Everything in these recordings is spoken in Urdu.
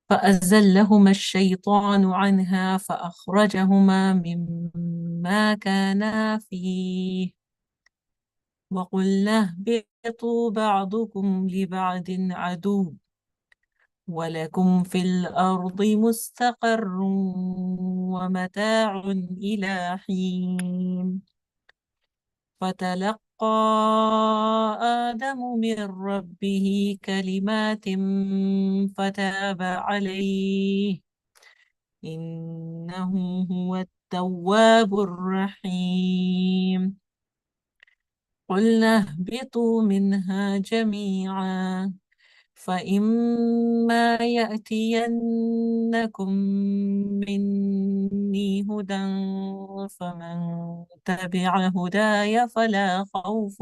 فأزلهما الشيطان عنها فأخرجهما مما كانا فيه وقلنا اهبطوا بعضكم لبعض عدو ولكم في الأرض مستقر ومتاع إلى حين فتلقى آدم من ربه كلمات فتاب عليه إنه هو التواب الرحيم قلنا اهبطوا منها جميعا فإما يأتينكم مني هدى فمن تبع هداي فلا خوف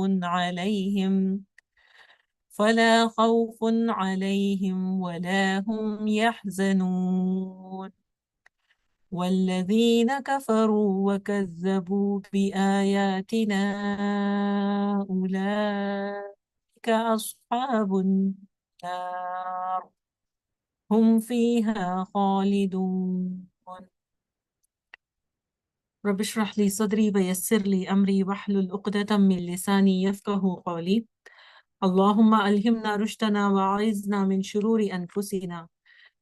عليهم ولا هم يحزنون والذين كفروا وكذبوا بآياتنا أولئك أصحاب النار هم فيها خالدون رب اشرح لي صدري ويسر لي أمري واحلل عقدة من لساني يفقه قولي اللهم ألهمنا رشدنا وأعذنا من شرور أنفسنا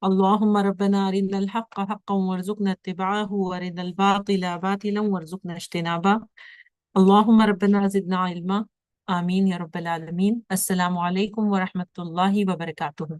اللهم ربنا أرنا الحق حقا وارزقنا اتباعه وأرنا الباطل باطلا وارزقنا اجتنابه اللهم ربنا زدنا علما آمين يا رب العالمين السلام عليكم ورحمة الله وبركاته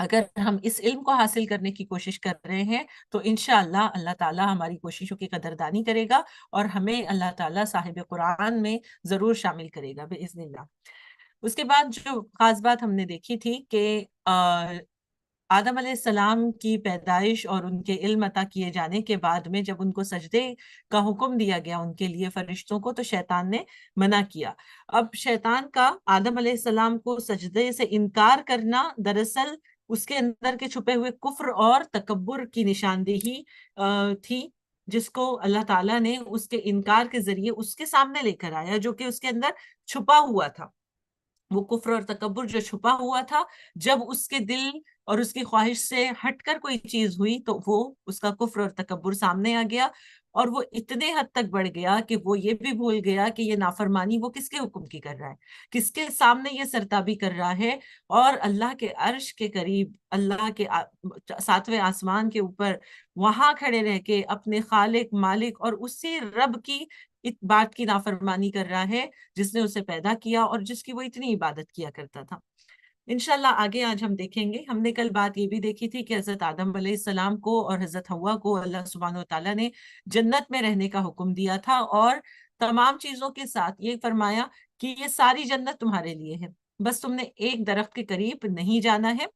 اگر ہم اس علم کو حاصل کرنے کی کوشش کر رہے ہیں تو انشاءاللہ اللہ تعالیٰ ہماری کوششوں کی قدردانی کرے گا اور ہمیں اللہ تعالیٰ صاحب قرآن میں ضرور شامل کرے گا بإذن اللہ۔ اس کے بعد جو خاص بات ہم نے دیکھی تھی کہ آدم علیہ السلام کی پیدائش اور ان کے علم عطا کیے جانے کے بعد میں جب ان کو سجدے کا حکم دیا گیا ان کے لیے فرشتوں کو، تو شیطان نے منع کیا۔ اب شیطان کا آدم علیہ السلام کو سجدے سے انکار کرنا دراصل اس کے اندر کے چھپے ہوئے کفر اور تکبر کی نشاندہی تھی، جس کو اللہ تعالیٰ نے اس کے انکار کے ذریعے اس کے سامنے لے کر آیا، جو کہ اس کے اندر چھپا ہوا تھا۔ وہ کفر اور تکبر جو چھپا ہوا تھا، جب اس کے دل اور اس کی خواہش سے ہٹ کر کوئی چیز ہوئی تو وہ اس کا کفر اور تکبر سامنے آ گیا، اور وہ اتنے حد تک بڑھ گیا کہ وہ یہ بھی بھول گیا کہ یہ نافرمانی وہ کس کے حکم کی کر رہا ہے، کس کے سامنے یہ سرتابی کر رہا ہے، اور اللہ کے عرش کے قریب، اللہ کے ساتویں آسمان کے اوپر وہاں کھڑے رہ کے اپنے خالق مالک اور اسی رب کی اس بات کی نافرمانی کر رہا ہے جس نے اسے پیدا کیا اور جس کی وہ اتنی عبادت کیا کرتا تھا۔ انشاءاللہ آگے آج ہم دیکھیں گے۔ ہم نے کل بات یہ بھی دیکھی تھی کہ حضرت آدم علیہ السلام کو اور حضرت حوا کو اللہ سبحانہ وتعالیٰ نے جنت میں رہنے کا حکم دیا تھا، اور تمام چیزوں کے ساتھ یہ فرمایا کہ یہ ساری جنت تمہارے لیے ہے، بس تم نے ایک درخت کے قریب نہیں جانا ہے،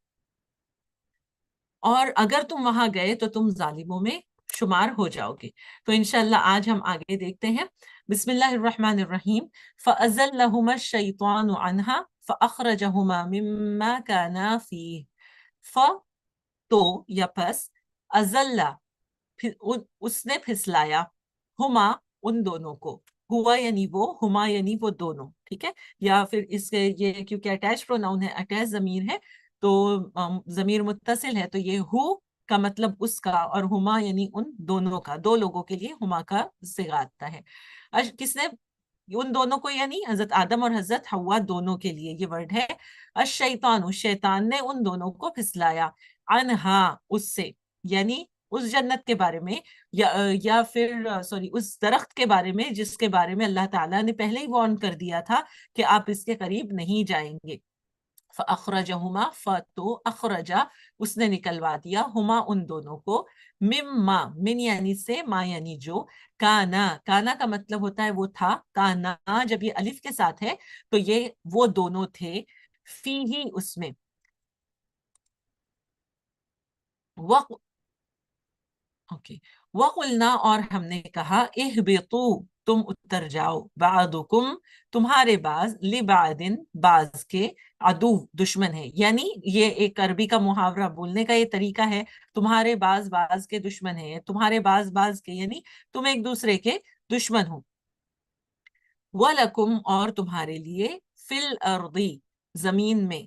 اور اگر تم وہاں گئے تو تم ظالموں میں شمار ہو جاؤ گے۔ تو انشاءاللہ آج ہم آگے دیکھتے ہیں۔ بسم اللہ الرحمن الرحیم۔ فَأَزَلَّهُمَا الشَّيْطَانُ عَنْهَا فَأَخْرَجَهُمَا مِمَّا كَانَا فِيهِ۔ تو یا پس، ازلّا اس نے پھسلایا، ہما ان دونوں کو، ہوا یعنی وہ، ہما یعنی وہ دونوں، ٹھیک ہے، یا پھر اس کے یہ کیونکہ اٹیچ پروناؤن ہے، اٹیچ ضمیر ہے تو ضمیر متصل ہے، تو یہ ہو کا مطلب اس کا، اور ہما یعنی ان دونوں کا، دو لوگوں کے لیے ہما کا صیغہ آتا ہے۔ کس نے؟ ان دونوں کو یعنی حضرت آدم اور حضرت حوا دونوں کے لیے یہ ورڈ ہے۔ الشیطان، شیطان نے ان دونوں کو پھسلایا، عنہا اس سے، یعنی اس جنت کے بارے میں، یا پھر سوری اس درخت کے بارے میں جس کے بارے میں اللہ تعالیٰ نے پہلے ہی وارن کر دیا تھا کہ آپ اس کے قریب نہیں جائیں گے۔ فَأَخْرَجَهُمَا، فتو اخرجا اس نے نکلوا دیا، ہما ان دونوں کو، مما من یعنی سے، ما یعنی جو، کانا، کانا کا مطلب ہوتا ہے وہ تھا، کانا جب یہ الف کے ساتھ ہے تو یہ وہ دونوں تھے، فی ہی اس میں، اوکے، وَقُلْنَا اور ہم نے کہا، اِهْبِطُوا تم اتر جاؤ، بعضکم تمہارے بعض، لبعض بعض کے، عدو دشمن ہے، یعنی یہ ایک عربی کا محاورہ بولنے کا یہ طریقہ ہے، تمہارے بعض بعض کے دشمن ہیں، تمہارے بعض بعض کے یعنی تم ایک دوسرے کے دشمن ہو۔ وَلَكُمْ اور تمہارے لیے، فِي الْأَرْضِ زمین میں،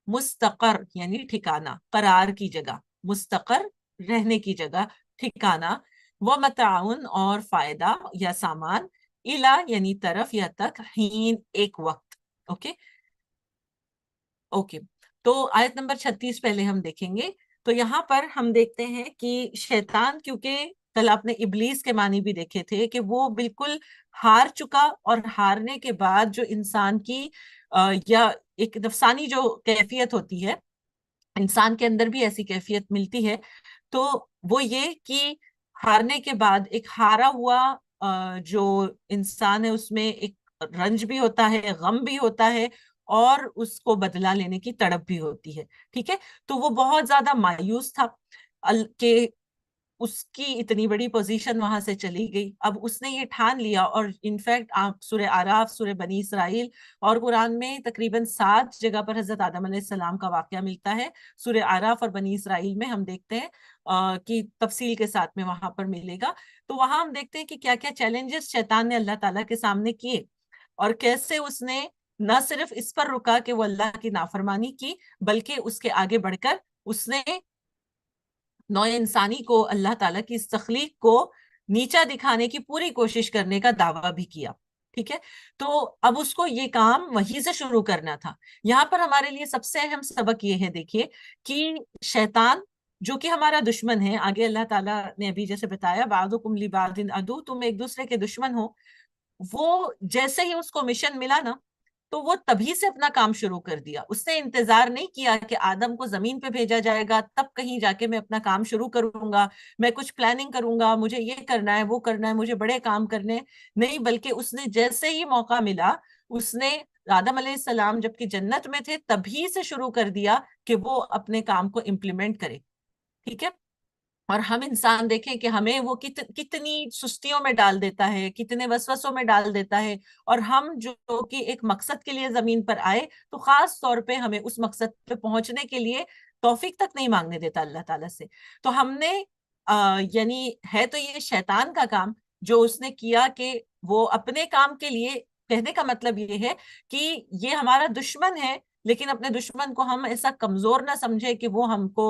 مستقر یعنی ٹھکانہ، قرار کی جگہ، مستقر رہنے کی جگہ، ٹھکانہ، ومتعاون اور فائدہ یا سامان، الا یعنی طرف یا تک، حین ایک وقت، اوکے اوکے۔ تو آیت نمبر 36 پہلے ہم دیکھیں گے۔ تو یہاں پر ہم دیکھتے ہیں کہ شیطان، کیونکہ کل آپ نے ابلیس کے معنی بھی دیکھے تھے کہ وہ بالکل ہار چکا، اور ہارنے کے بعد جو انسان کی یا ایک نفسانی جو کیفیت ہوتی ہے، انسان کے اندر بھی ایسی کیفیت ملتی ہے، تو وہ یہ کہ ہارنے کے بعد ایک ہارا ہوا جو انسان ہے اس میں ایک رنج بھی ہوتا ہے، غم بھی ہوتا ہے، اور اس کو بدلہ لینے کی تڑپ بھی ہوتی ہے، ٹھیک ہے۔ تو وہ بہت زیادہ مایوس تھا کہ اس کی اتنی بڑی پوزیشن وہاں سے چلی گئی۔ اب اس نے یہ ٹھان لیا، اور انفیکٹ آپ سورہ اعراف، سورہ بنی اسرائیل اور قرآن میں تقریباً 7 جگہ پر حضرت آدم علیہ السلام کا واقعہ ملتا ہے۔ سورہ اعراف اور بنی اسرائیل میں ہم دیکھتے ہیں کہ تفصیل کے ساتھ میں وہاں پر ملے گا، تو وہاں ہم دیکھتے ہیں کہ کیا کیا چیلنجز شیطان نے اللہ تعالیٰ کے سامنے کیے، اور کیسے اس نے نہ صرف اس پر رکا کہ وہ اللہ کی نافرمانی کی، بلکہ اس کے آگے بڑھ کر اس نے نوع انسانی کو، اللہ تعالیٰ کی اس تخلیق کو نیچا دکھانے کی پوری کوشش کرنے کا دعویٰ بھی کیا، ٹھیک ہے۔ تو اب اس کو یہ کام وہیں سے شروع کرنا تھا۔ یہاں پر ہمارے لیے سب سے اہم سبق یہ ہے، دیکھیے کہ شیطان جو کہ ہمارا دشمن ہے، آگے اللہ تعالیٰ نے ابھی جیسے بتایا، بعضکم لبعض عدو، تم ایک دوسرے کے دشمن ہو، وہ جیسے ہی اس کو مشن ملا نا، تو وہ تبھی سے اپنا کام شروع کر دیا. اس نے انتظار نہیں کیا کہ آدم کو زمین پہ بھیجا جائے گا تب کہیں جا کے میں اپنا کام شروع کروں گا, میں کچھ پلاننگ کروں گا, مجھے یہ کرنا ہے وہ کرنا ہے, مجھے بڑے کام کرنے. نہیں, بلکہ اس نے جیسے ہی موقع ملا, اس نے آدم علیہ السلام جبکہ جنت میں تھے تبھی سے شروع کر دیا کہ وہ اپنے کام کو امپلیمنٹ کرے. ٹھیک ہے. اور ہم انسان دیکھیں کہ ہمیں وہ کتنی سستیوں میں ڈال دیتا ہے, کتنے وسوسوں میں ڈال دیتا ہے. اور ہم جو کہ ایک مقصد کے لیے زمین پر آئے, تو خاص طور پہ ہمیں اس مقصد پہ پہنچنے کے لیے توفیق تک نہیں مانگنے دیتا اللہ تعالیٰ سے. تو ہم نے یعنی ہے تو یہ شیطان کا کام جو اس نے کیا کہ وہ اپنے کام کے لیے, کہنے کا مطلب یہ ہے کہ یہ ہمارا دشمن ہے, لیکن اپنے دشمن کو ہم ایسا کمزور نہ سمجھے کہ وہ ہم کو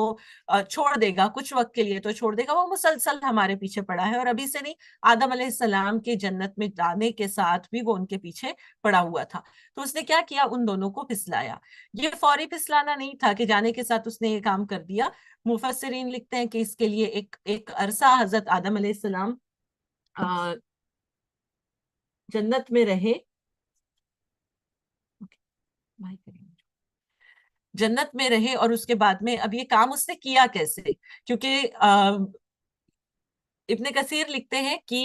چھوڑ دے گا, کچھ وقت کے لیے تو چھوڑ دے گا. وہ مسلسل ہمارے پیچھے پڑا ہے, اور ابھی سے نہیں, آدم علیہ السلام کے جنت میں جانے کے ساتھ بھی وہ ان کے پیچھے پڑا ہوا تھا. تو اس نے کیا کیا, ان دونوں کو پھسلایا. یہ فوری پھسلانا نہیں تھا کہ جانے کے ساتھ اس نے یہ کام کر دیا. مفسرین لکھتے ہیں کہ اس کے لیے ایک عرصہ حضرت آدم علیہ السلام جنت میں رہے. جنت میں رہے, اور اس کے بعد میں اب یہ کام اس نے کیا کیسے, کیونکہ ابن کثیر لکھتے ہیں کہ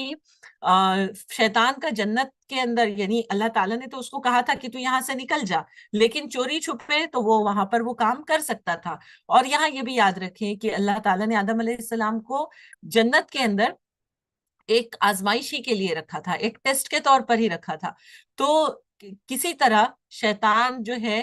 شیطان کا جنت کے اندر, یعنی اللہ تعالیٰ نے تو اس کو کہا تھا کہ تو یہاں سے نکل جا, لیکن چوری چھپے تو وہ وہاں پر وہ کام کر سکتا تھا. اور یہاں یہ بھی یاد رکھیں کہ اللہ تعالیٰ نے آدم علیہ السلام کو جنت کے اندر ایک آزمائشی کے لیے رکھا تھا, ایک ٹیسٹ کے طور پر ہی رکھا تھا. تو کسی طرح شیطان جو ہے,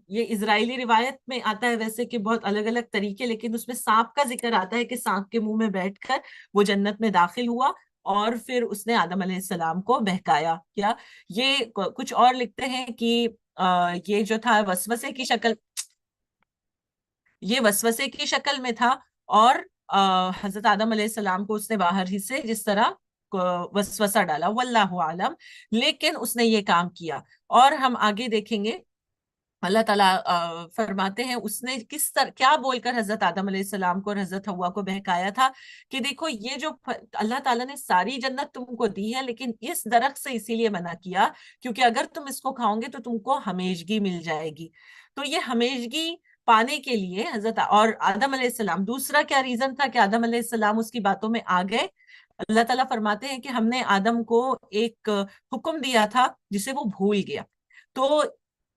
یہ اسرائیلی روایت میں آتا ہے ویسے کہ بہت الگ الگ طریقے, لیکن اس میں سانپ کا ذکر آتا ہے کہ سانپ کے منہ میں بیٹھ کر وہ جنت میں داخل ہوا, اور پھر اس نے آدم علیہ السلام کو بہکایا. کیا یہ کچھ اور لکھتے ہیں کہ یہ جو تھا وسوسے کی شکل, یہ وسوسے کی شکل میں تھا, اور حضرت آدم علیہ السلام کو اس نے باہر ہی سے جس طرح وسوسہ ڈالا, واللہ عالم, لیکن اس نے یہ کام کیا. اور ہم آگے دیکھیں گے اللہ تعالیٰ فرماتے ہیں اس نے کس طرح کیا بول کر حضرت آدم علیہ السلام کو اور حضرت حوا کو بہکایا تھا کہ دیکھو یہ جو اللہ تعالیٰ نے ساری جنت تم کو دی ہے, لیکن اس درخت سے اسی لیے منع کیا کیونکہ اگر تم اس کو کھاؤ گے تو تم کو ہمیشگی مل جائے گی. تو یہ ہمیشگی پانے کے لیے حضرت اور آدم علیہ السلام, دوسرا کیا ریزن تھا کہ آدم علیہ السلام اس کی باتوں میں آ گئے. اللہ تعالیٰ فرماتے ہیں کہ ہم نے آدم کو ایک حکم دیا تھا جسے وہ بھول گیا. تو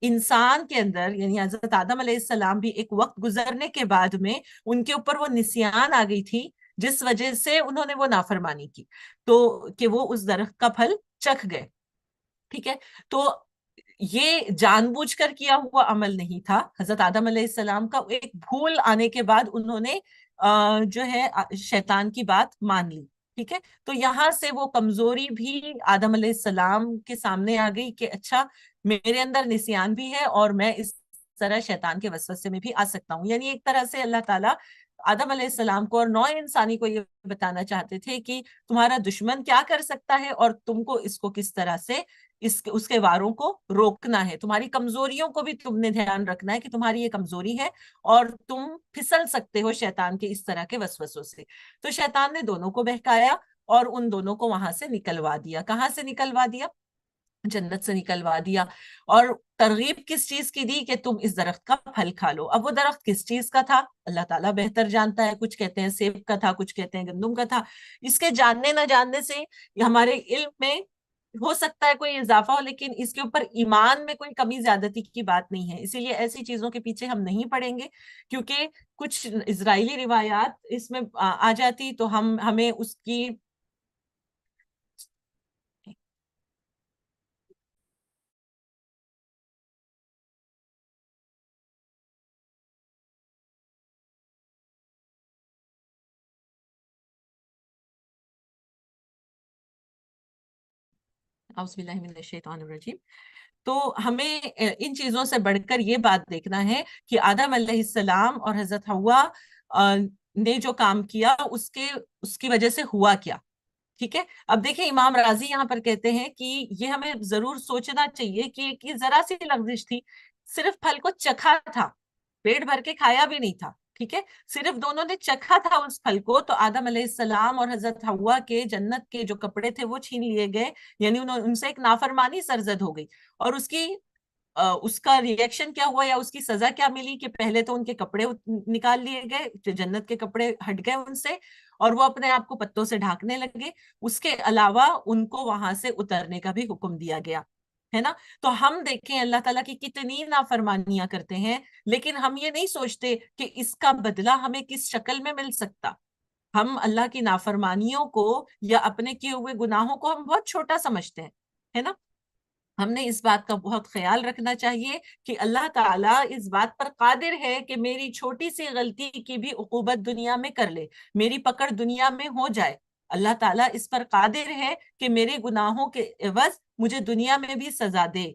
انسان کے اندر, یعنی حضرت آدم علیہ السلام بھی ایک وقت گزرنے کے بعد میں ان کے اوپر وہ نسیان آ گئی تھی, جس وجہ سے انہوں نے وہ نافرمانی کی, تو کہ وہ اس درخت کا پھل چکھ گئے. ٹھیک ہے. تو یہ جان بوجھ کر کیا ہوا عمل نہیں تھا. حضرت آدم علیہ السلام کا ایک بھول آنے کے بعد انہوں نے جو ہے شیطان کی بات مان لی. ٹھیک ہے. تو یہاں سے وہ کمزوری بھی آدم علیہ السلام کے سامنے آ گئی کہ اچھا میرے اندر نسیان بھی ہے اور میں اس طرح شیطان کے وسوسے میں بھی آ سکتا ہوں. یعنی ایک طرح سے اللہ تعالیٰ آدم علیہ السلام کو اور نوع انسانی کو یہ بتانا چاہتے تھے کہ تمہارا دشمن کیا کر سکتا ہے اور تم کو اس کو کس طرح سے اس کے واروں کو روکنا ہے. تمہاری کمزوریوں کو بھی تم نے دھیان رکھنا ہے کہ تمہاری یہ کمزوری ہے اور تم پھسل سکتے ہو شیطان کے اس طرح کے وسوسوں سے. تو شیطان نے دونوں کو بہکایا اور ان دونوں کو وہاں سے نکلوا دیا. کہاں سے نکلوا دیا؟ جنت سے نکلوا دیا. اور ترغیب کس چیز کی دی کہ تم اس درخت کا پھل کھا لو. اب وہ درخت کس چیز کا تھا اللہ تعالیٰ بہتر جانتا ہے. کچھ کہتے ہیں سیب کا تھا, کچھ کہتے ہیں گندم کا تھا. اس کے جاننے نہ جاننے سے ہمارے علم میں ہو سکتا ہے کوئی اضافہ ہو, لیکن اس کے اوپر ایمان میں کوئی کمی زیادتی کی بات نہیں ہے. اسی لیے ایسی چیزوں کے پیچھے ہم نہیں پڑیں گے, کیونکہ کچھ اسرائیلی روایات اس میں آ جاتی تو ہمیں اس کی اعوذ باللہ من الشیطان الرجیم. تو ہمیں ان چیزوں سے بڑھ کر یہ بات دیکھنا ہے کہ آدم علیہ السلام اور حضرت حوا نے جو کام کیا اس کی وجہ سے ہوا کیا. ٹھیک ہے. اب دیکھیں امام راضی یہاں پر کہتے ہیں کہ یہ ہمیں ضرور سوچنا چاہیے کہ ذرا سی لغزش تھی, صرف پھل کو چکھا تھا, پیٹ بھر کے کھایا بھی نہیں تھا. ٹھیک ہے، صرف دونوں نے چکھا تھا اس پھل کو تو آدم علیہ السلام اور حضرت حوا کے جنت کے جو کپڑے تھے وہ چھین لیے گئے، یعنی ان سے ایک نافرمانی سرزد ہو گئی، اور اس کا ریئیکشن کیا ہوا یا اس کی سزا کیا ملی کہ پہلے تو ان کے کپڑے نکال لیے گئے، جو جنت کے کپڑے ہٹ گئے ان سے، اور وہ اپنے آپ کو پتوں سے ڈھانکنے لگے، اس کے علاوہ ان کو وہاں سے اترنے کا بھی حکم دیا گیا ہے نا۔ تو ہم دیکھیں اللہ تعالیٰ کی کتنی نافرمانیاں کرتے ہیں، لیکن ہم یہ نہیں سوچتے کہ اس کا بدلہ ہمیں کس شکل میں مل سکتا۔ ہم اللہ کی نافرمانیوں کو یا اپنے کیے ہوئے گناہوں کو ہم بہت چھوٹا سمجھتے ہیں، ہے نا۔ ہم نے اس بات کا بہت خیال رکھنا چاہیے کہ اللہ تعالیٰ اس بات پر قادر ہے کہ میری چھوٹی سی غلطی کی بھی عقوبت دنیا میں کر لے، میری پکڑ دنیا میں ہو جائے۔ اللہ تعالیٰ اس پر قادر ہے کہ میرے گناہوں کے عوض مجھے دنیا میں بھی سزا دے۔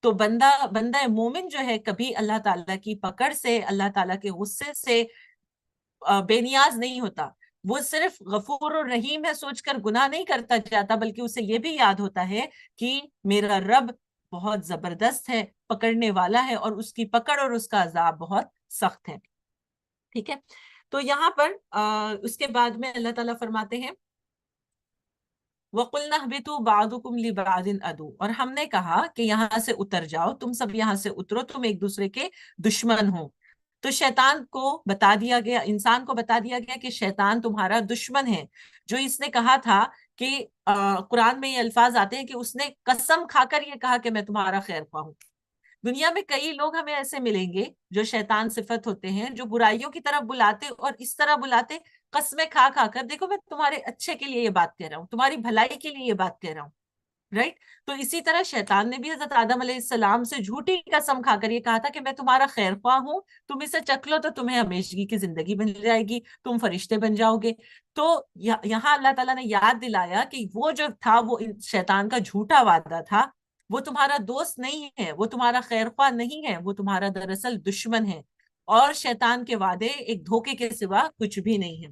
تو بندہ مومن جو ہے کبھی اللہ تعالیٰ کی پکڑ سے، اللہ تعالیٰ کے غصے سے بے نیاز نہیں ہوتا۔ وہ صرف غفور اور رحیم ہے سوچ کر گناہ نہیں کرتا جاتا، بلکہ اسے یہ بھی یاد ہوتا ہے کہ میرا رب بہت زبردست ہے، پکڑنے والا ہے، اور اس کی پکڑ اور اس کا عذاب بہت سخت ہے، ٹھیک ہے۔ تو یہاں پر اس کے بعد میں اللہ تعالیٰ فرماتے ہیں وَقُلْنَا اهْبِطُوا بَعْضُكُمْ لِبَعْضٍ عَدُوٌّ، اور ہم نے کہا کہ یہاں سے اتر جاؤ، تم سب یہاں سے اترو، تم ایک دوسرے کے دشمن ہو۔ تو شیطان کو بتا دیا گیا، انسان کو بتا دیا گیا کہ شیطان تمہارا دشمن ہے۔ جو اس نے کہا تھا کہ قرآن میں یہ الفاظ آتے ہیں کہ اس نے قسم کھا کر یہ کہا کہ میں تمہارا خیر خواہ ہوں۔ دنیا میں کئی لوگ ہمیں ایسے ملیں گے جو شیطان صفت ہوتے ہیں، جو برائیوں کی طرف بلاتے اور اس طرح بلاتے قسمیں کھا کھا کر، دیکھو میں تمہارے اچھے کے لیے یہ بات کہہ رہا ہوں، تمہاری بھلائی کے لیے یہ بات کہہ رہا ہوں، رائٹ۔ تو اسی طرح شیطان نے بھی حضرت آدم علیہ السلام سے جھوٹی قسم کھا کر یہ کہا تھا کہ میں تمہارا خیر خواہ ہوں، تم اسے چکھ لو تو تمہیں ہمیشگی کی زندگی بن جائے گی، تم فرشتے بن جاؤ گے۔ تو یہاں اللہ تعالیٰ نے یاد دلایا کہ وہ جو تھا وہ شیطان کا جھوٹا وعدہ تھا، وہ تمہارا دوست نہیں ہے، وہ تمہارا خیر خواہ نہیں ہے، وہ تمہارا دراصل دشمن ہے، اور شیطان کے وعدے ایک دھوکے کے سوا کچھ بھی نہیں ہے۔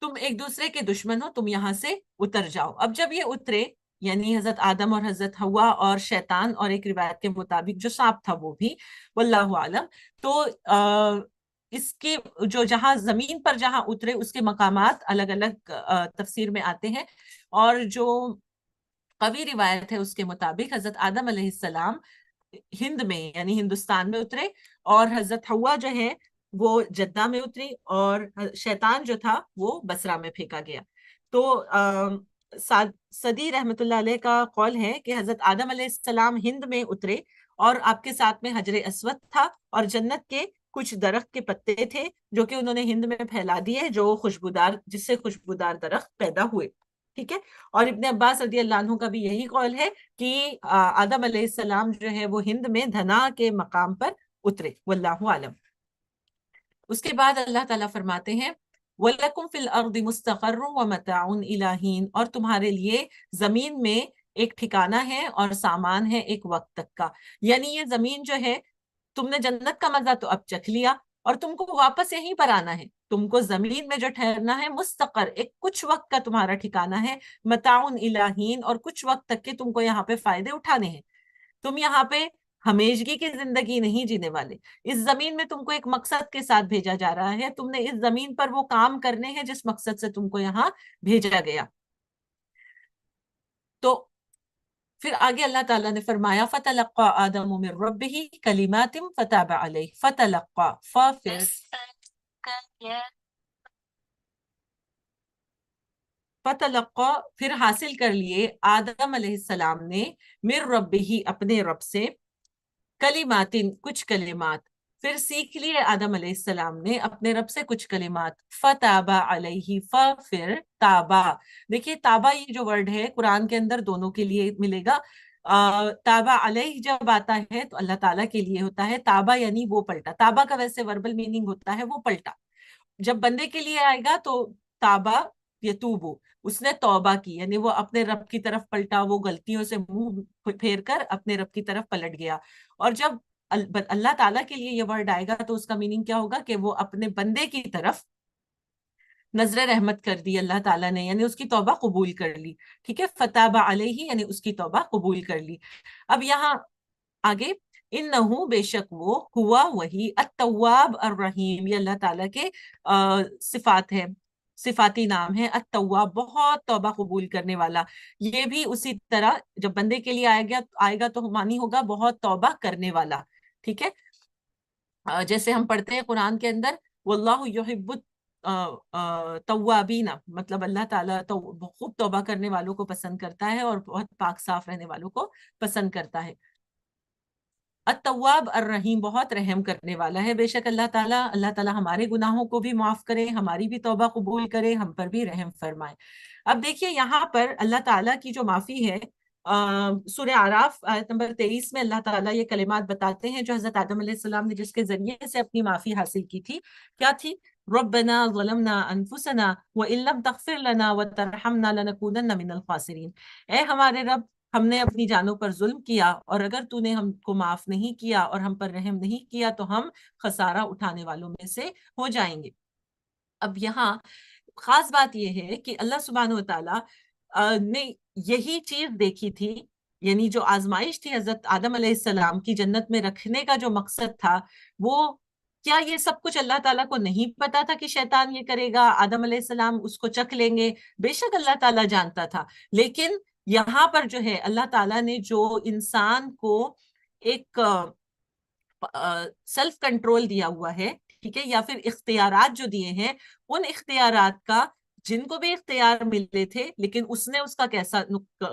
تم ایک دوسرے کے دشمن ہو، تم یہاں سے اتر جاؤ۔ اب جب یہ اترے، یعنی حضرت آدم اور حضرت حوا اور شیطان، اور ایک روایت کے مطابق جو سانپ تھا وہ بھی، واللہ عالم، تو اس کے جو جہاں زمین پر جہاں اترے اس کے مقامات الگ الگ تفسیر میں آتے ہیں، اور جو قوی روایت ہے اس کے مطابق حضرت آدم علیہ السلام ہند میں یعنی ہندوستان میں اترے، اور حضرت حوا جو ہے وہ جدہ میں اتری، اور شیطان جو تھا وہ بصرہ میں پھینکا گیا۔ تو صدی رحمت اللہ علیہ کا قول ہے کہ حضرت آدم علیہ السلام ہند میں اترے، اور آپ کے ساتھ میں حجر اسود تھا، اور جنت کے کچھ درخت کے پتے تھے جو کہ انہوں نے ہند میں پھیلا دیے، جس سے خوشبودار درخت پیدا ہوئے، ٹھیک ہے۔ اور ابن عباس رضی اللہ عنہ کا بھی یہی قول ہے کہ آدم علیہ السلام جو ہے وہ ہند میں دھنا کے مقام پر اترے، واللہ عالم۔ اس کے بعد اللہ تعالیٰ فرماتے ہیں وَلَكُمْ فِي الْأَرْضِ مُسْتَقَرٌّ وَمَتَاعٌ إِلَىٰ حِينٍ، اور تمہارے لیے زمین میں ایک ٹھکانہ ہے اور سامان ہے ایک وقت تک کا، یعنی یہ زمین جو ہے، تم نے جنت کا مزہ تو اب چکھ لیا، اور تم کو واپس یہیں پر آنا ہے، تم کو زمین میں جو ٹھہرنا ہے مستقر، ایک کچھ وقت کا تمہارا ٹھکانہ ہے، متاعن الی حین، اور کچھ وقت تک کے تم کو یہاں پہ فائدے اٹھانے ہیں، تم یہاں پہ ہمیشگی کی زندگی نہیں جینے والے، اس زمین میں تم کو ایک مقصد کے ساتھ بھیجا جا رہا ہے، تم نے اس زمین پر وہ کام کرنے ہیں جس مقصد سے تم کو یہاں بھیجا گیا۔ تو پھر آگے اللہ تعالیٰ نے فرمایا فَتَلَقَّى آدَمُ مِن رَبِّهِ كَلِمَاتٍ فَتَابَ عَلَيْهِ، فَتَلَقَّى پھر حاصل کر لیے آدم علیہ السلام نے مِن رَبِّهِ اپنے رب سے، کلماتن کچھ کلمات، پھر سیکھ لیے آدم علیہ السلام نے اپنے رب سے کچھ کلمات، فتابا علیہ، پھر تابا، دیکھیے تابا یہ جو ورڈ ہے قرآن کے اندر دونوں کے لیے ملے گا، تابا علیہ جب آتا ہے تو اللہ تعالیٰ کے لیے ہوتا ہے، تابا یعنی وہ پلٹا، تابا کا ویسے وربل میننگ ہوتا ہے وہ پلٹا، جب بندے کے لیے آئے گا تو تابا یتوبو، اس نے توبہ کی، یعنی وہ اپنے رب کی طرف پلٹا، وہ غلطیوں سے منہ پھیر کر اپنے رب کی طرف پلٹ گیا۔ اور جب اللہ تعالیٰ کے لیے یہ ورڈ آئے گا تو اس کا میننگ کیا ہوگا کہ وہ اپنے بندے کی طرف نظر رحمت کر دی اللہ تعالیٰ نے، یعنی اس کی توبہ قبول کر لی، ٹھیک ہے، فتابہ علیہ یعنی اس کی توبہ قبول کر لی۔ اب یہاں آگے انہو بے شک وہ ہوا وہی التواب الرحیم، یہ اللہ تعالیٰ کے صفات ہے، صفاتی نام ہے التواب، بہت توبہ قبول کرنے والا۔ یہ بھی اسی طرح جب بندے کے لیے آئے گا تو معنی ہوگا بہت توبہ کرنے والا، ٹھیک ہے۔ جیسے ہم پڑھتے ہیں قرآن کے اندر واللہ یحب توابین، مطلب اللہ تعالیٰ خوب توبہ کرنے والوں کو پسند کرتا ہے اور بہت پاک صاف رہنے والوں کو پسند کرتا ہے۔ التواب الرحیم، بہت رحم کرنے والا ہے بے شک اللہ تعالیٰ ہمارے گناہوں کو بھی معاف کرے، ہماری بھی توبہ قبول کرے، ہم پر بھی رحم فرمائے۔ اب دیکھیے یہاں پر اللہ تعالیٰ کی جو معافی ہے، سورہ اعراف آیت نمبر 23 میں اللہ تعالیٰ یہ کلمات بتاتے ہیں جو حضرت آدم علیہ السلام نے جس کے ذریعے سے اپنی معافی حاصل کی تھی، کیا تھی؟ ربنا ظلمنا انفسنا وان لم تغفر لنا وترحمنا لنکونن من الخاسرین، اے ہمارے رب، ہم نے اپنی جانوں پر ظلم کیا اور اگر تو نے ہم کو معاف نہیں کیا اور ہم پر رحم نہیں کیا تو ہم خسارہ اٹھانے والوں میں سے ہو جائیں گے۔ اب یہاں خاص بات یہ ہے کہ اللہ سبحانہ و تعالیٰ نے یہی چیز دیکھی تھی، یعنی جو آزمائش تھی حضرت آدم علیہ السلام کی جنت میں رکھنے کا جو مقصد تھا، وہ کیا یہ سب کچھ اللہ تعالیٰ کو نہیں پتا تھا کہ شیطان یہ کرے گا، آدم علیہ السلام اس کو چکھ لیں گے؟ بے شک اللہ تعالیٰ جانتا تھا، لیکن یہاں پر جو ہے اللہ تعالیٰ نے جو انسان کو ایک سیلف کنٹرول دیا ہوا ہے، ٹھیک ہے، یا پھر اختیارات جو دیے ہیں، ان اختیارات کا جن کو بھی اختیار ملے تھے لیکن اس نے اس کا کیسا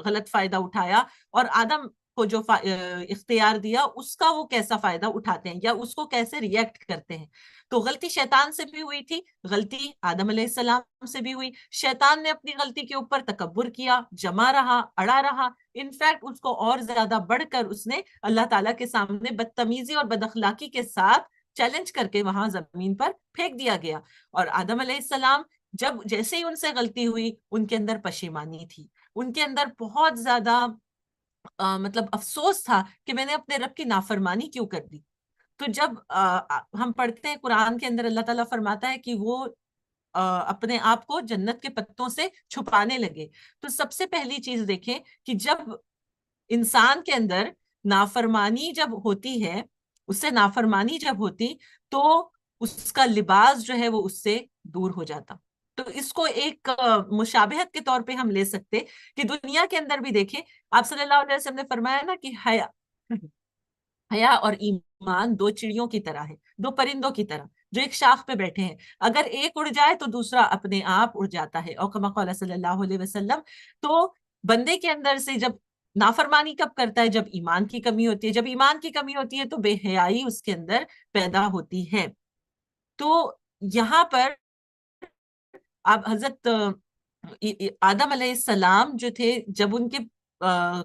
غلط فائدہ اٹھایا، اور آدم کو جو اختیار دیا اس کا وہ کیسا فائدہ اٹھاتے ہیں یا اس کو کیسے ریئیکٹ کرتے ہیں۔ تو غلطی شیطان سے بھی ہوئی تھی، غلطی آدم علیہ السلام سے بھی ہوئی، شیطان نے اپنی غلطی کے اوپر تکبر کیا، جمع رہا، اڑا رہا، انفیکٹ اس کو اور زیادہ بڑھ کر اس نے اللہ تعالیٰ کے سامنے بدتمیزی اور بد اخلاقی کے ساتھ چیلنج کر کے وہاں زمین پر پھینک دیا گیا۔ اور آدم علیہ السلام جب جیسے ہی ان سے غلطی ہوئی ان کے اندر پشیمانی تھی، ان کے اندر بہت زیادہ مطلب افسوس تھا کہ میں نے اپنے رب کی نافرمانی کیوں کر دی۔ تو جب ہم پڑھتے ہیں قرآن کے اندر اللہ تعالیٰ فرماتا ہے کہ وہ اپنے آپ کو جنت کے پتوں سے چھپانے لگے، تو سب سے پہلی چیز دیکھیں کہ جب انسان کے اندر نافرمانی جب ہوتی ہے، اس سے نافرمانی جب ہوتی تو اس کا لباس جو ہے وہ اس سے دور ہو جاتا۔ تو اس کو ایک مشابہت کے طور پہ ہم لے سکتے کہ دنیا کے اندر بھی دیکھیں، آپ صلی اللہ علیہ وسلم نے فرمایا نا کہ حیا اور ایمان دو چڑیوں کی طرح ہے، دو پرندوں کی طرح جو ایک شاخ پہ بیٹھے ہیں، اگر ایک اڑ جائے تو دوسرا اپنے آپ اڑ جاتا ہے، اور کما قال صلی اللہ علیہ وسلم۔ تو بندے کے اندر سے جب نافرمانی کب کرتا ہے؟ جب ایمان کی کمی ہوتی ہے، جب ایمان کی کمی ہوتی ہے تو بے حیائی اس کے اندر پیدا ہوتی ہے۔ تو یہاں پر اب حضرت آدم علیہ السلام جو تھے، جب ان کے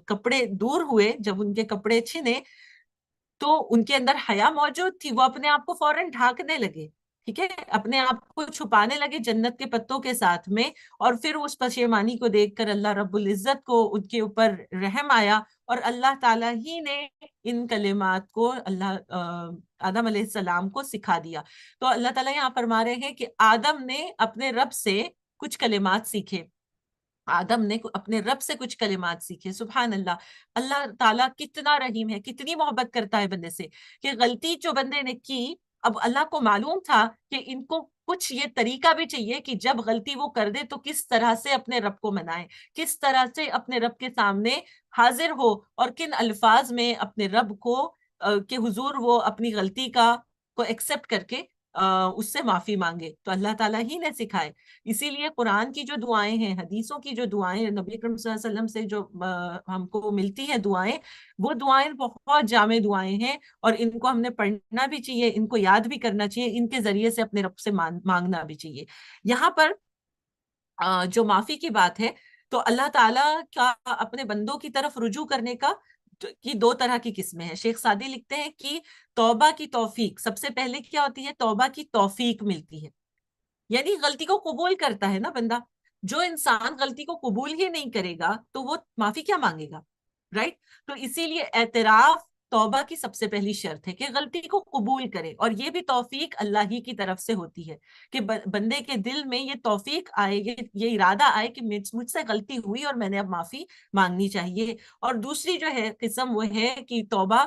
کپڑے دور ہوئے، جب ان کے کپڑے چھنے تو ان کے اندر حیا موجود تھی، وہ اپنے آپ کو فوراً ڈھانکنے لگے، ٹھیک ہے، اپنے آپ کو چھپانے لگے جنت کے پتوں کے ساتھ میں، اور پھر اس پشیمانی کو دیکھ کر اللہ رب العزت کو ان کے اوپر رحم آیا، اور اللہ تعالیٰ ہی نے ان کلمات کو آدم علیہ السلام کو سکھا دیا۔ تو اللہ تعالیٰ یہاں فرما رہے ہیں کہ آدم نے اپنے رب سے کچھ کلمات سیکھے، آدم نے اپنے رب سے کچھ کلمات سیکھے۔ سبحان اللہ، اللہ تعالیٰ کتنا رحیم ہے، کتنی محبت کرتا ہے بندے سے، کہ غلطی جو بندے نے کی، اب اللہ کو معلوم تھا کہ ان کو کچھ یہ طریقہ بھی چاہیے کہ جب غلطی وہ کر دے تو کس طرح سے اپنے رب کو منائے، کس طرح سے اپنے رب کے سامنے حاضر ہو، اور کن الفاظ میں اپنے رب کو کے حضور وہ اپنی غلطی کو ایکسپٹ کر کے اس سے معافی مانگے۔ تو اللہ تعالیٰ ہی نے سکھائے۔ اسی لیے قرآن کی جو دعائیں ہیں، حدیثوں کی جو دعائیں، نبی اکرم صلی اللہ علیہ وسلم سے جو ہم کو ملتی ہیں دعائیں، وہ دعائیں بہت جامع دعائیں ہیں، اور ان کو ہم نے پڑھنا بھی چاہیے، ان کو یاد بھی کرنا چاہیے، ان کے ذریعے سے اپنے رب سے مانگنا بھی چاہیے۔ یہاں پر جو معافی کی بات ہے، تو اللہ تعالیٰ کا اپنے بندوں کی طرف رجوع کرنے کی دو طرح کی قسمیں ہیں۔ شیخ سعدی لکھتے ہیں کہ توبہ کی توفیق، سب سے پہلے کیا ہوتی ہے؟ توبہ کی توفیق ملتی ہے، یعنی غلطی کو قبول کرتا ہے نا بندہ۔ جو انسان غلطی کو قبول ہی نہیں کرے گا تو وہ معافی کیا مانگے گا، رائٹ؟ تو اسی لیے اعتراف توبہ کی سب سے پہلی شرط ہے کہ غلطی کو قبول کرے، اور یہ بھی توفیق اللہ ہی کی طرف سے ہوتی ہے کہ بندے کے دل میں یہ توفیق آئے، یہ ارادہ آئے کہ مجھ سے غلطی ہوئی اور میں نے اب معافی مانگنی چاہیے۔ اور دوسری جو ہے قسم وہ ہے کہ توبہ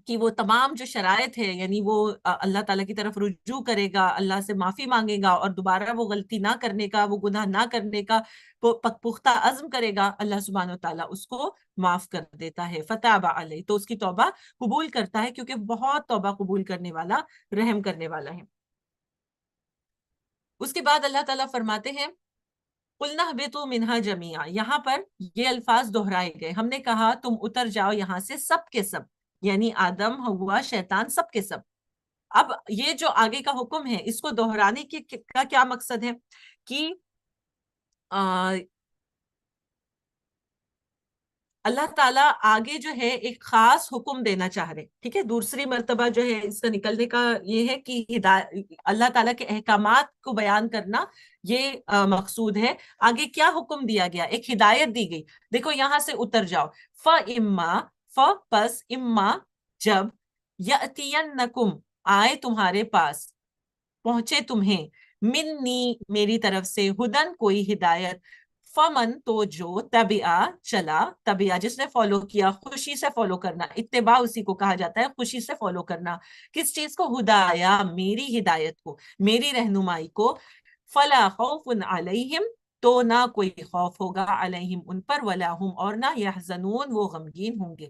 کہ وہ تمام جو شرائط ہے، یعنی وہ اللہ تعالیٰ کی طرف رجوع کرے گا، اللہ سے معافی مانگے گا اور دوبارہ وہ غلطی نہ کرنے کا، وہ گناہ نہ کرنے کا پختہ عزم کرے گا، اللہ سبحانہ و تعالیٰ اس کو معاف کر دیتا ہے. فتاب علیہ، تو اس کی توبہ قبول کرتا ہے، کیونکہ بہت توبہ قبول کرنے والا، رحم کرنے والا ہے. اس کے بعد اللہ تعالیٰ فرماتے ہیں قُلْنَا اهْبِطُوا مِنْهَا جَمِيعًا. یہاں پر یہ الفاظ دہرائے گئے. ہم نے کہا تم اتر جاؤ یہاں سے سب کے سب، یعنی آدم، حوا، شیطان، سب کے سب. اب یہ جو آگے کا حکم ہے، اس کو دہرانے کا کیا مقصد ہے کہ اللہ تعالیٰ آگے جو ہے ایک خاص حکم دینا چاہ رہے. ٹھیک ہے، دوسری مرتبہ جو ہے اس کا نکلنے کا یہ ہے کہ اللہ تعالیٰ کے احکامات کو بیان کرنا یہ مقصود ہے. آگے کیا حکم دیا گیا؟ ایک ہدایت دی گئی. دیکھو یہاں سے اتر جاؤ. پس اما، جب یأتینکم، آئے تمہارے پاس، پہنچے تمہیں، منی، میری طرف سے، ہدن، کوئی ہدایت، فمن، تو جو، تبعہ، چلا، تبعہ جس نے فالو کیا، خوشی سے فالو کرنا، اتباع اسی کو کہا جاتا ہے، خوشی سے فالو کرنا. کس چیز کو؟ ہدایا، میری ہدایت کو، میری رہنمائی کو. فلا خوف علیہم، تو نہ کوئی خوف ہوگا، علیہم ان پر، ولا ہم، اور نہ، یحزنون، وہ غمگین ہوں گے.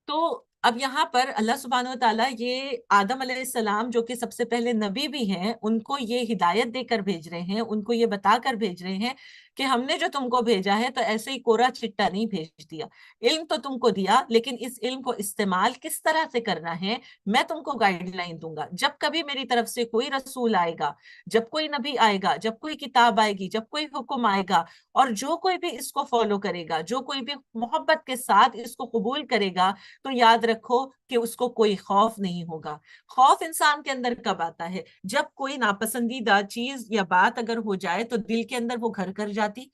تو اب یہاں پر اللہ سبحانہ و تعالیٰ یہ آدم علیہ السلام جو کہ سب سے پہلے نبی بھی ہیں، ان کو یہ ہدایت دے کر بھیج رہے ہیں، ان کو یہ بتا کر بھیج رہے ہیں کہ ہم نے جو تم کو بھیجا ہے تو ایسے ہی کورا چٹا نہیں بھیج دیا. علم تو تم کو دیا، لیکن اس علم کو استعمال کس طرح سے کرنا ہے میں تم کو گائیڈ لائن دوں گا. جب کبھی میری طرف سے کوئی رسول آئے گا، جب کوئی نبی آئے گا، جب کوئی کتاب آئے گی، جب کوئی حکم آئے گا، اور جو کوئی بھی اس کو فالو کرے گا، جو کوئی بھی محبت کے ساتھ اس کو قبول کرے گا، تو یاد رکھو کہ اس کو کوئی خوف نہیں ہوگا. خوف انسان کے اندر کب آتا ہے؟ جب کوئی ناپسندیدہ چیز یا بات اگر ہو جائے تو دل کے اندر وہ گھر کر جاتی،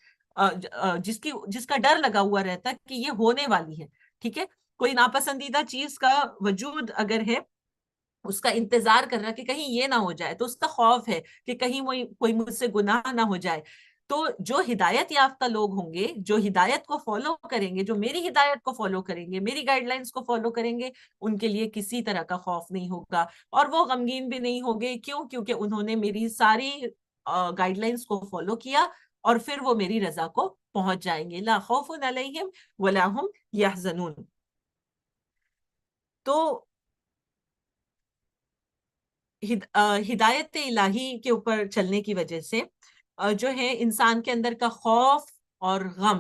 جس کا ڈر لگا ہوا رہتا کہ یہ ہونے والی ہے. ٹھیک ہے، کوئی ناپسندیدہ چیز کا وجود اگر ہے، اس کا انتظار کر رہا کہ کہیں یہ نہ ہو جائے، تو اس کا خوف ہے کہ کہیں کوئی مجھ سے گناہ نہ ہو جائے. تو جو ہدایت یافتہ لوگ ہوں گے، جو ہدایت کو فالو کریں گے، جو میری ہدایت کو فالو کریں گے، میری گائیڈ لائنز کو فالو کریں گے، ان کے لیے کسی طرح کا خوف نہیں ہوگا، اور وہ غمگین بھی نہیں ہوں گے. کیوں؟ کیونکہ انہوں نے میری ساری گائیڈ لائنز کو فالو کیا، اور پھر وہ میری رضا کو پہنچ جائیں گے. لا خوف علیہم ولا ہم یحزنون. تو ہدایت الہی کے اوپر چلنے کی وجہ سے جو ہے انسان کے اندر کا خوف اور غم،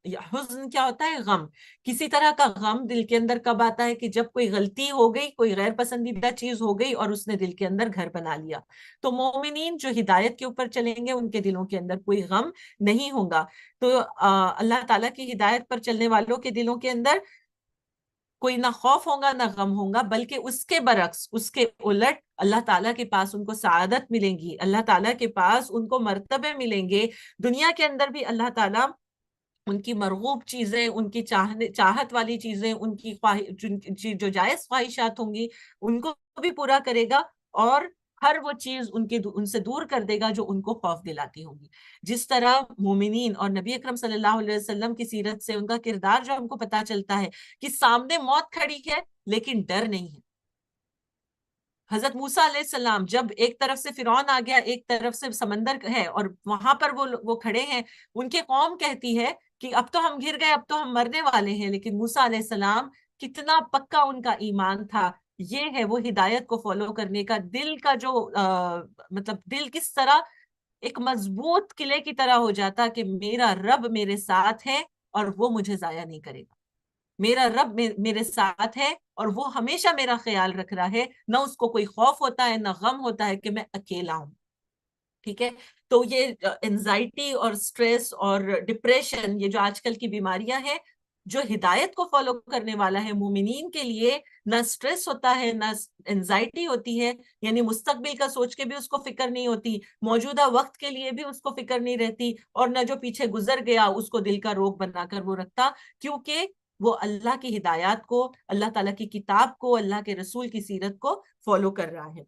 یا حزن کیا ہوتا ہے؟ غم. کسی طرح کا غم دل کے اندر کب آتا ہے؟ کہ جب کوئی غلطی ہو گئی، کوئی غیر پسندیدہ چیز ہو گئی اور اس نے دل کے اندر گھر بنا لیا. تو مومنین جو ہدایت کے اوپر چلیں گے، ان کے دلوں کے اندر کوئی غم نہیں ہوگا. تو اللہ تعالیٰ کی ہدایت پر چلنے والوں کے دلوں کے اندر کوئی نہ خوف ہوگا نہ غم ہوگا، بلکہ اس کے برعکس، اس کے الٹ، اللہ تعالیٰ کے پاس ان کو سعادت ملیں گی، اللہ تعالیٰ کے پاس ان کو مرتبے ملیں گے. دنیا کے اندر بھی اللہ تعالیٰ ان کی مرغوب چیزیں، ان کی چاہت والی چیزیں، ان کی جو جائز خواہشات ہوں گی، ان کو بھی پورا کرے گا، اور ہر وہ چیز ان سے دور کر دے گا جو ان کو خوف دلاتی ہوگی. جس طرح مومنین اور نبی اکرم صلی اللہ علیہ وسلم کی سیرت سے ان کا کردار جو ہم کو پتا چلتا ہے کہ سامنے موت کھڑی ہے لیکن ڈر نہیں ہے. حضرت موسیٰ علیہ السلام جب ایک طرف سے فرعون آ گیا، ایک طرف سے سمندر ہے، اور وہاں پر وہ کھڑے ہیں، ان کے قوم کہتی ہے کہ اب تو ہم گر گئے، اب تو ہم مرنے والے ہیں. لیکن موسیٰ علیہ السلام کتنا پکا ان کا ایمان تھا. یہ ہے وہ ہدایت کو فالو کرنے کا دل کا جو مطلب دل کس طرح ایک مضبوط قلعے کی طرح ہو جاتا کہ میرا رب میرے ساتھ ہے اور وہ مجھے ضائع نہیں کرے گا. میرا رب میرے ساتھ ہے اور وہ ہمیشہ میرا خیال رکھ رہا ہے. نہ اس کو کوئی خوف ہوتا ہے، نہ غم ہوتا ہے کہ میں اکیلا ہوں. ٹھیک ہے، تو یہ انزائٹی اور سٹریس اور ڈپریشن، یہ جو آج کل کی بیماریاں ہیں، جو ہدایت کو فالو کرنے والا ہے مومنین کے لیے، نہ سٹریس ہوتا ہے، نہ انزائٹی ہوتی ہے، یعنی مستقبل کا سوچ کے بھی اس کو فکر نہیں ہوتی، موجودہ وقت کے لیے بھی اس کو فکر نہیں رہتی، اور نہ جو پیچھے گزر گیا اس کو دل کا روگ بنا کر وہ رکھتا، کیونکہ وہ اللہ کی ہدایات کو، اللہ تعالیٰ کی کتاب کو، اللہ کے رسول کی سیرت کو فالو کر رہا ہے.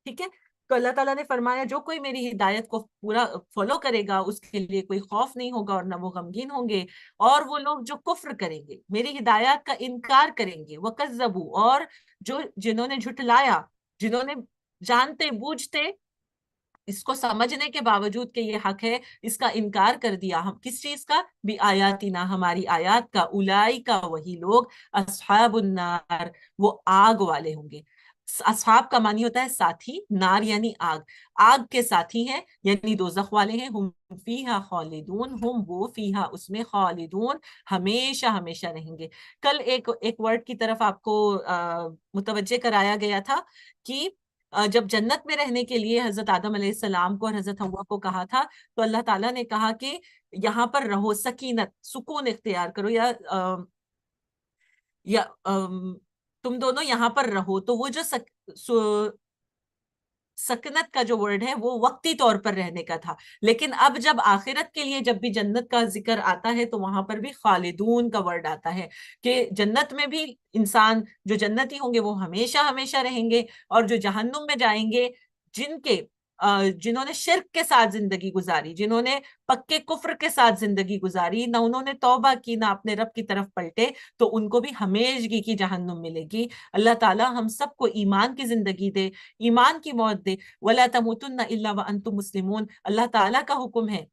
ٹھیک ہے، تو اللہ تعالیٰ نے فرمایا جو کوئی میری ہدایت کو پورا فالو کرے گا اس کے لیے کوئی خوف نہیں ہوگا اور نہ وہ غمگین ہوں گے. اور وہ لوگ جو کفر کریں گے، میری ہدایات کا انکار کریں گے، وَكَذَّبُوا، اور جنہوں نے جھٹلایا، جنہوں نے جانتے بوجھتے اس کو سمجھنے کے باوجود کہ یہ حق ہے اس کا انکار کر دیا. ہم کس چیز کا؟ بھی آیاتنا، ہماری آیات کا. اولائی کا، وہی لوگ، اصحاب النار، وہ آگ والے ہوں گے. اصحاب کا معنی ہوتا ہے ساتھی، نار یعنی آگ، آگ کے ساتھی ہیں یعنی دوزخ والے ہیں. ہم فیہا خالدون، ہم وہ فیہا اس میں خالدون، ہمیشہ ہمیشہ رہیں گے. کل ایک ورڈ کی طرف آپ کو متوجہ کرایا گیا تھا کہ جب جنت میں رہنے کے لیے حضرت آدم علیہ السلام کو اور حضرت حوا کو کہا تھا تو اللہ تعالیٰ نے کہا کہ یہاں پر رہو، سکینت، سکون اختیار کرو، یا تم دونوں یہاں پر رہو. تو وہ جو سکنت کا جو ورڈ ہے وہ وقتی طور پر رہنے کا تھا، لیکن اب جب آخرت کے لیے جب بھی جنت کا ذکر آتا ہے تو وہاں پر بھی خالدون کا ورڈ آتا ہے کہ جنت میں بھی انسان جو جنتی ہوں گے وہ ہمیشہ ہمیشہ رہیں گے، اور جو جہنم میں جائیں گے جنہوں نے شرک کے ساتھ زندگی گزاری، جنہوں نے پکے کفر کے ساتھ زندگی گزاری، نہ انہوں نے توبہ کی نہ اپنے رب کی طرف پلٹے، تو ان کو بھی ہمیشگی کی جہنم ملے گی. اللہ تعالی ہم سب کو ایمان کی زندگی دے، ایمان کی موت دے. وَلَا تَمُوتُنَّ إِلَّا وَأَنْتُمْ مُسْلِمُونَ. اللہ تعالیٰ کا حکم ہے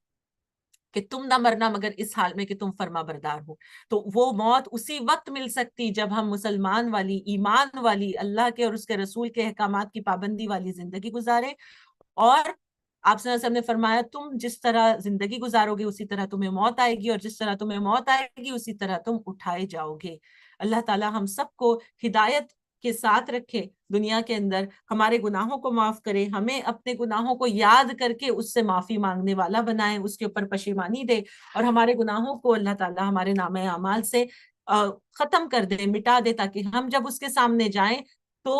کہ تم نہ مرنا مگر اس حال میں کہ تم فرما بردار ہو. تو وہ موت اسی وقت مل سکتی جب ہم مسلمان والی، ایمان والی، اللہ کے اور اس کے رسول کے احکامات کی پابندی والی زندگی گزارے. اور آپ صلی اللہ علیہ وسلم نے فرمایا تم جس طرح زندگی گزارو گے اسی طرح تمہیں موت آئے گی، اور جس طرح تمہیں موت آئے گی اسی طرح تم اٹھائے جاؤ گے. اللہ تعالی ہم سب کو ہدایت کے ساتھ رکھے دنیا کے اندر، ہمارے گناہوں کو معاف کرے، ہمیں اپنے گناہوں کو یاد کر کے اس سے معافی مانگنے والا بنائے، اس کے اوپر پشیمانی دے، اور ہمارے گناہوں کو اللہ تعالی ہمارے نامہ اعمال سے ختم کر دے، مٹا دے، تاکہ ہم جب اس کے سامنے جائیں تو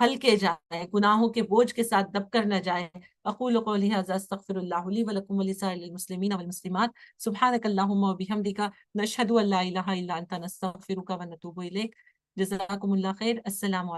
ہلکے جائیں، گناہوں کے بوجھ کے ساتھ دب کر نہ جائیں. اقول قولی ھذا استغفر اللہ لی ولکم ولسائر المسلمین والمسلمات. سبحانک اللہم وبحمدک، نشہد ان لا الہ الا انت، نستغفرک ونتوب الیک. جزاکم اللہ خیر. السلام علیکم.